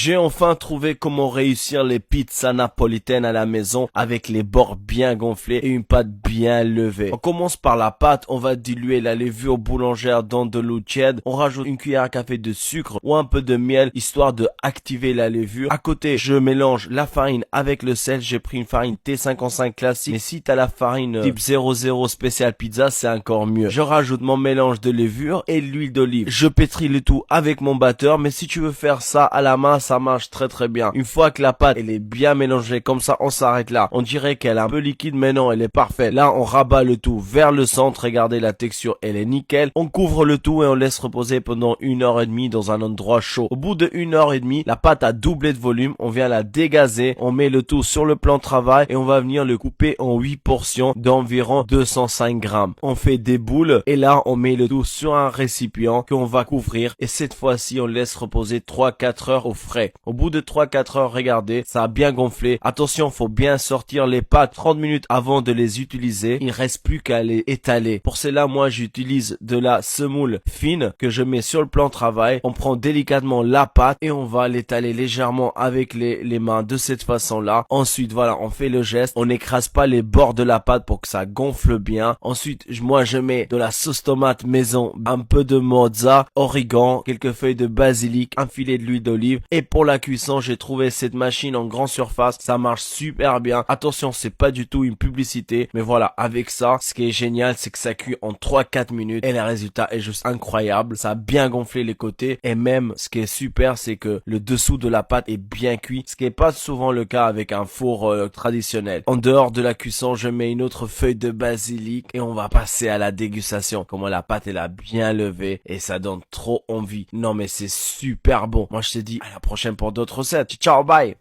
J'ai enfin trouvé comment réussir les pizzas napolitaines à la maison avec les bords bien gonflés et une pâte bien levée. On commence par la pâte, on va diluer la levure boulangère dans de l'eau tiède, on rajoute une cuillère à café de sucre ou un peu de miel histoire de activer la levure. À côté, je mélange la farine avec le sel, j'ai pris une farine T55 classique, mais si t'as la farine type 00 spécial pizza, c'est encore mieux. Je rajoute mon mélange de levure et l'huile d'olive. Je pétris le tout avec mon batteur, mais si tu veux faire ça à la main, ça marche très bien. Une fois que la pâte elle est bien mélangée comme ça, on s'arrête là. On dirait qu'elle est un peu liquide, mais non, elle est parfaite. Là, on rabat le tout vers le centre. Regardez la texture, elle est nickel. On couvre le tout et on laisse reposer pendant 1h30 dans un endroit chaud. Au bout de 1h30, la pâte a doublé de volume. On vient la dégazer. On met le tout sur le plan de travail et on va venir le couper en 8 portions d'environ 205 grammes. On fait des boules et là, on met le tout sur un récipient qu'on va couvrir et cette fois-ci, on laisse reposer 3-4 heures au frais. Au bout de 3-4 heures, regardez, ça a bien gonflé. Attention, faut bien sortir les pâtes 30 minutes avant de les utiliser. Il reste plus qu'à les étaler. Pour cela, moi, j'utilise de la semoule fine que je mets sur le plan de travail. On prend délicatement la pâte et on va l'étaler légèrement avec les mains de cette façon-là. Ensuite, voilà, on fait le geste. On n'écrase pas les bords de la pâte pour que ça gonfle bien. Ensuite, moi, je mets de la sauce tomate maison, un peu de mozza, origan, quelques feuilles de basilic, un filet de l'huile d'olive. Et pour la cuisson, j'ai trouvé cette machine en grande surface, ça marche super bien. Attention, c'est pas du tout une publicité, mais voilà, avec ça, ce qui est génial, c'est que ça cuit en 3-4 minutes et le résultat est juste incroyable. Ça a bien gonflé les côtés et même ce qui est super, c'est que le dessous de la pâte est bien cuit, ce qui est pas souvent le cas avec un four traditionnel. En dehors de la cuisson, je mets une autre feuille de basilic et on va passer à la dégustation. Comment la pâte elle a bien levé et ça donne trop envie. Non mais c'est super bon. Moi je te dis à la prochaine pour d'autres recettes. Ciao, bye.